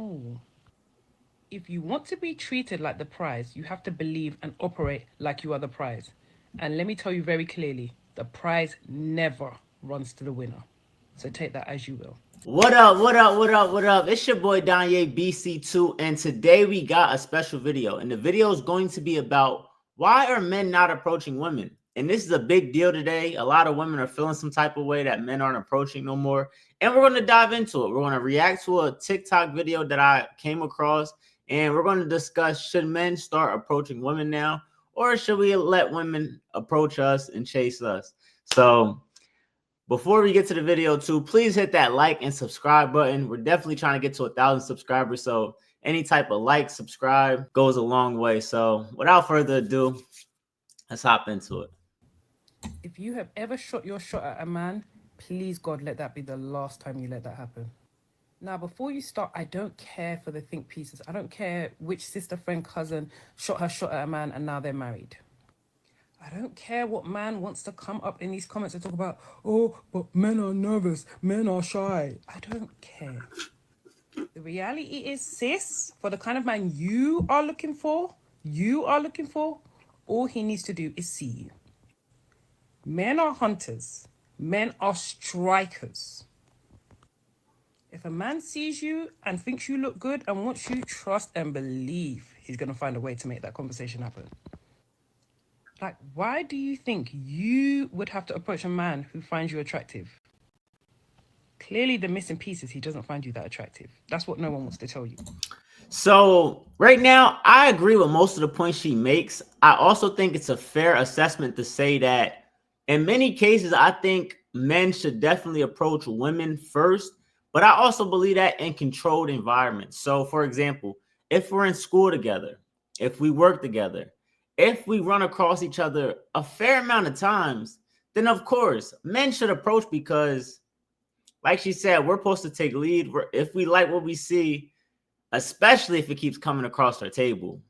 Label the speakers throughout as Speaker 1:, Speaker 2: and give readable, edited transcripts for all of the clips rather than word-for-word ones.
Speaker 1: No. If you want to be treated like the prize, you have to believe and operate like you are the prize. And let me tell you very clearly, the prize never runs to the winner. So take that as you will.
Speaker 2: What up, what up, what up, what up? It's your boy Danye BC2, and today we got a special video. And the video is going to be about why are men not approaching women? And this is a big deal today. A lot of women are feeling some type of way that men aren't approaching no more. And we're going to dive into it. We're going to react to a TikTok video that I came across, and we're going to discuss, should men start approaching women now, or should we let women approach us and chase us? So before we get to the video too, please hit that like and subscribe button. We're definitely trying to get to 1,000 subscribers. So any type of like, subscribe goes a long way. So without further ado, let's hop into it.
Speaker 1: If you have ever shot your shot at a man, please God, let that be the last time you let that happen. Now, before you start, I don't care for the think pieces. I don't care which sister, friend, cousin shot her shot at a man and now they're married. I don't care what man wants to come up in these comments and talk about, oh, but men are nervous, men are shy. I don't care. The reality is, sis, for the kind of man you are looking for, all he needs to do is see you. Men are hunters. Men are strikers. If a man sees you and thinks you look good and wants you, trust and believe he's going to find a way to make that conversation happen. Like, why do you think you would have to approach a man who finds you attractive? Clearly, the missing piece is he doesn't find you that attractive. That's what no one wants to tell you.
Speaker 2: So right now, I agree with most of the points she makes. I also think it's a fair assessment to say that in many cases, I think men should definitely approach women first. But I also believe that in controlled environments. So, for example, if we're in school together, if we work together, if we run across each other a fair amount of times, then of course, men should approach because, like she said, we're supposed to take lead. If we like what we see, especially if it keeps coming across our table,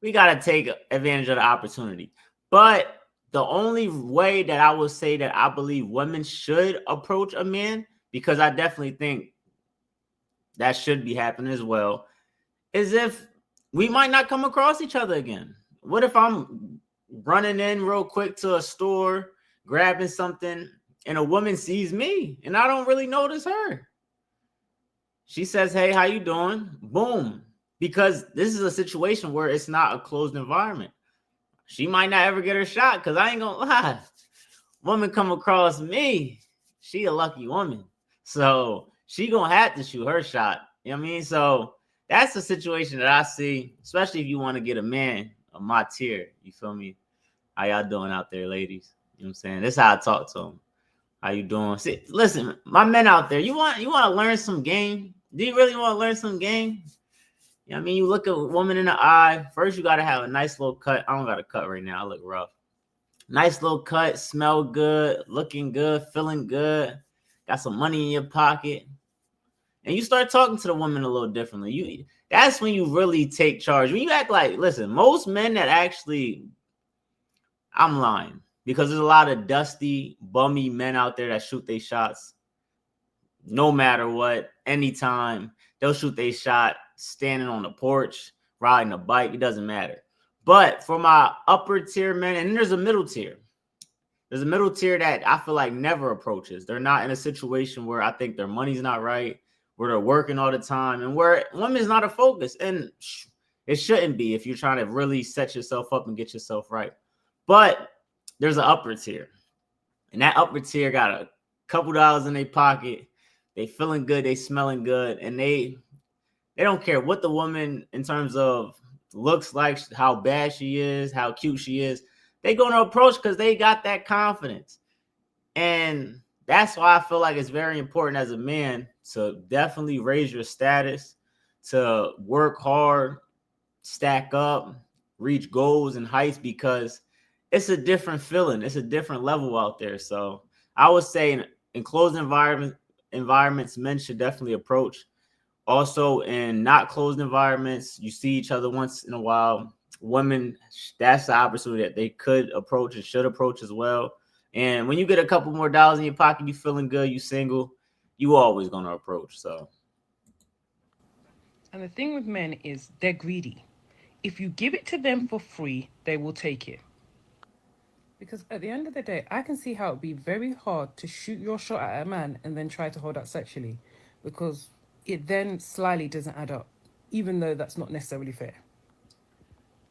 Speaker 2: we got to take advantage of the opportunity. But the only way that I would say that I believe women should approach a man, because I definitely think that should be happening as well, is if we might not come across each other again. What if I'm running in real quick to a store, grabbing something, and a woman sees me and I don't really notice her? She says, hey, how you doing? Boom. Because this is a situation where it's not a closed environment. She might not ever get her shot, because I ain't gonna lie. Woman come across me, she a lucky woman. So she gonna have to shoot her shot. You know what I mean? So that's the situation that I see, especially if you want to get a man of my tier. You feel me? How y'all doing out there, ladies? You know what I'm saying? This is how I talk to them. How you doing? See, listen, my men out there, you want to learn some game? Do you really want to learn some game? You know what I mean? You look at a woman in the eye. First, you got to have a nice little cut. I don't got a cut right now. I look rough. Nice little cut, smell good, looking good, feeling good. Got some money in your pocket. And you start talking to the woman a little differently. That's when you really take charge. When you act like, listen, most men that actually, I'm lying, because there's a lot of dusty, bummy men out there that shoot their shots no matter what, anytime. They'll shoot their shot standing on the porch, riding a bike. It doesn't matter. But for my upper tier men, and there's a middle tier. There's a middle tier that I feel like never approaches. They're not in a situation where I think their money's not right, where they're working all the time, and where women's not a focus. And it shouldn't be if you're trying to really set yourself up and get yourself right. But there's an upper tier. And that upper tier got a couple dollars in their pocket. They feeling good, they smelling good, and they don't care what the woman in terms of looks like, how bad she is, how cute she is. They're going to approach because they got that confidence. And that's why I feel like it's very important as a man to definitely raise your status, to work hard, stack up, reach goals and heights, because it's a different feeling. It's a different level out there. So I would say in closed environments, men should definitely approach. Also, in not closed environments, you see each other once in a while. Women, that's the opportunity that they could approach and should approach as well. And when you get a couple more dollars in your pocket, you feeling good, you single, you always going to approach. So
Speaker 1: And the thing with men is they're greedy. If you give it to them for free, they will take it. Because at the end of the day, I can see how it'd be very hard to shoot your shot at a man and then try to hold out sexually, because it then slyly doesn't add up, even though that's not necessarily fair.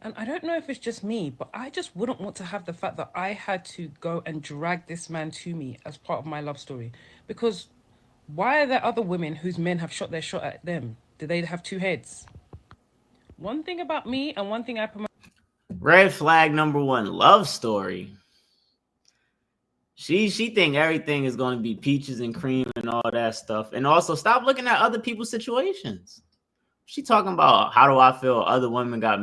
Speaker 1: And I don't know if it's just me, but I just wouldn't want to have the fact that I had to go and drag this man to me as part of my love story. Because why are there other women whose men have shot their shot at them? Do they have two heads? One thing about me and one thing I promote.
Speaker 2: Red flag number one, love story. She think everything is going to be peaches and cream and all that stuff. And also stop looking at other people's situations. She talking about how do I feel other women got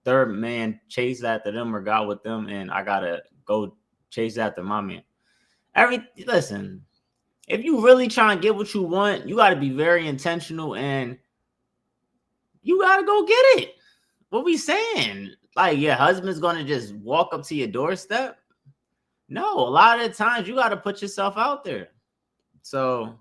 Speaker 2: third man chased after them or got with them and I gotta go chase after my man. Listen, if you really trying to get what you want, you got to be very intentional and you got to go get it. What we saying? Like your husband's going to just walk up to your doorstep? No, a lot of the times you got to put yourself out there. So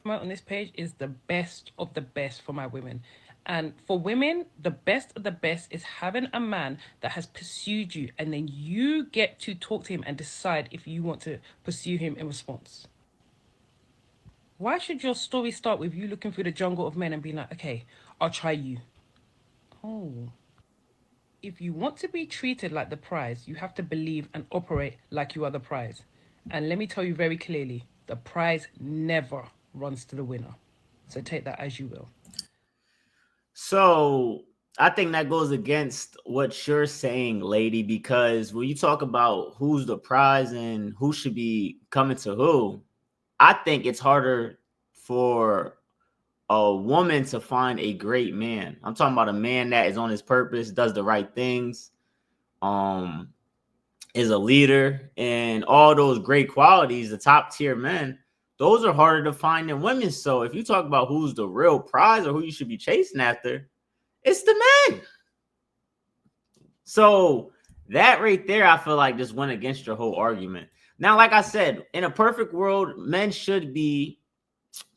Speaker 1: On this page is the best of the best for my women. And for women, the best of the best is having a man that has pursued you, and then you get to talk to him and decide if you want to pursue him in response. Why should your story start with you looking through the jungle of men and being like, okay, I'll try you? Oh. If you want to be treated like the prize, you have to believe and operate like you are the prize. And let me tell you very clearly, the prize never runs to the winner. So take that as you will.
Speaker 2: So I think that goes against what you're saying, lady, because when you talk about who's the prize and who should be coming to who, I think it's harder for a woman to find a great man. I'm talking about a man that is on his purpose, does the right things, is a leader, and all those great qualities, the top tier men, those are harder to find than women. So if you talk about who's the real prize or who you should be chasing after, it's the men. So that right there, I feel like just went against your whole argument. Now, like I said, in a perfect world, men should be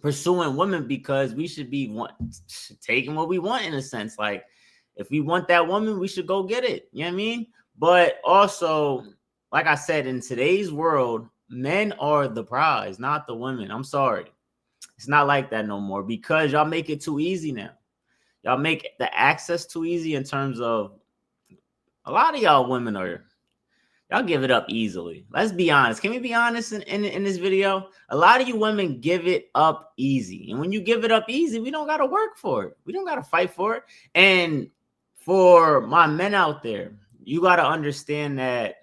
Speaker 2: pursuing women because we should be taking what we want in a sense. Like if we want that woman, we should go get it. You know what I mean? But also, like I said, in today's world, men are the prize, not the women. I'm sorry. It's not like that no more because y'all make it too easy now. Y'all make the access too easy in terms of a lot of y'all women are, y'all give it up easily. Let's be honest. Can we be honest in this video? A lot of you women give it up easy. And when you give it up easy, we don't got to work for it. We don't got to fight for it. And for my men out there, you got to understand that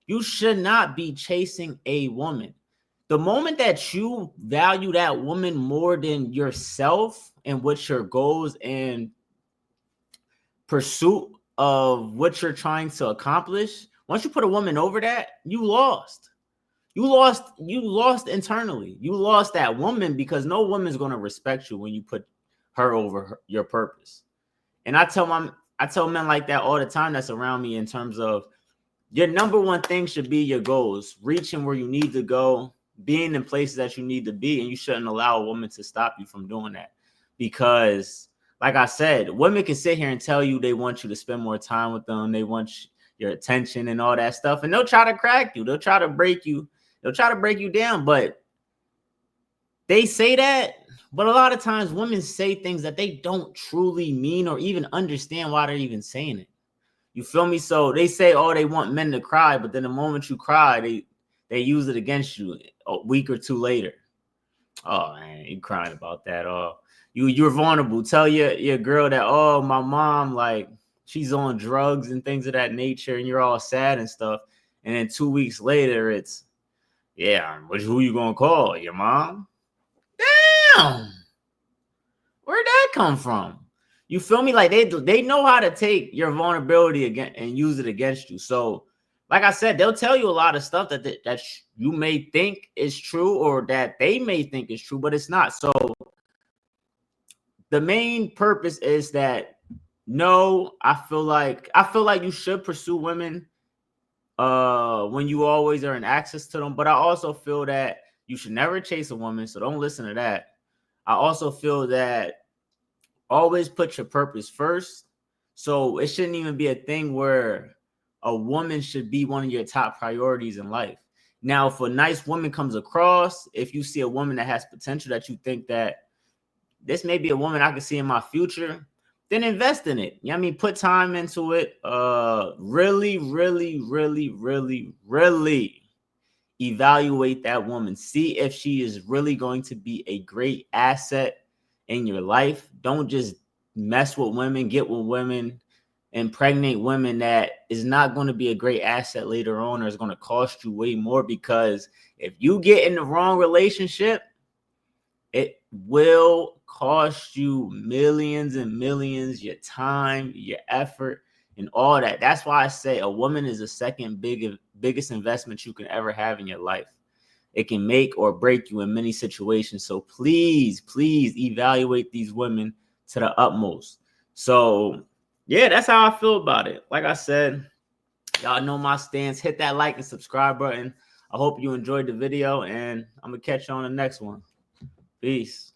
Speaker 2: you should not be chasing a woman. The moment that you value that woman more than yourself and what your goals and pursuit of what you're trying to accomplish, once you put a woman over that, you lost. You lost internally. You lost that woman because no woman's going to respect you when you put her over your purpose. And I tell men like that all the time that's around me in terms of your number one thing should be your goals, reaching where you need to go, being in places that you need to be, and you shouldn't allow a woman to stop you from doing that. Because like I said, women can sit here and tell you they want you to spend more time with them, they want your attention and all that stuff, and they'll try to crack you, they'll try to break you, they'll try to break you down, but they say that, but a lot of times women say things that they don't truly mean or even understand why they're even saying it. You feel me? So they say, oh, they want men to cry, but then the moment you cry, they use it against you a week or two later. Oh man, you crying about that? Oh, you're vulnerable. Tell your girl that, oh, my mom, like she's on drugs and things of that nature, and you're all sad and stuff. And then 2 weeks later, it's, yeah, who you gonna call? Your mom? Damn, where'd that come from? You feel me? Like they know how to take your vulnerability again and use it against you. So, like I said, they'll tell you a lot of stuff that you may think is true or that they may think is true, but it's not. So the main purpose is that no, I feel like you should pursue women when you always are in access to them, but I also feel that you should never chase a woman, so don't listen to that. I also feel that Always put your purpose first. So it shouldn't even be a thing where a woman should be one of your top priorities in life. Now, if a nice woman comes across, if you see a woman that has potential that you think that this may be a woman I can see in my future, then invest in it. You know what I mean? Put time into it. Really, really, really, really, really evaluate that woman. See if she is really going to be a great asset in your life. Don't just mess with women, get with women, impregnate women that is not going to be a great asset later on, or is going to cost you way more. Because if you get in the wrong relationship, it will cost you millions and millions, your time, your effort, and all that. That's why I say a woman is the second biggest investment you can ever have in your life. It can make or break you in many situations. So please, please evaluate these women to the utmost. So yeah, that's how I feel about it. Like I said, y'all know my stance. Hit that like and subscribe button. I hope you enjoyed the video, and I'm gonna catch you on the next one. Peace.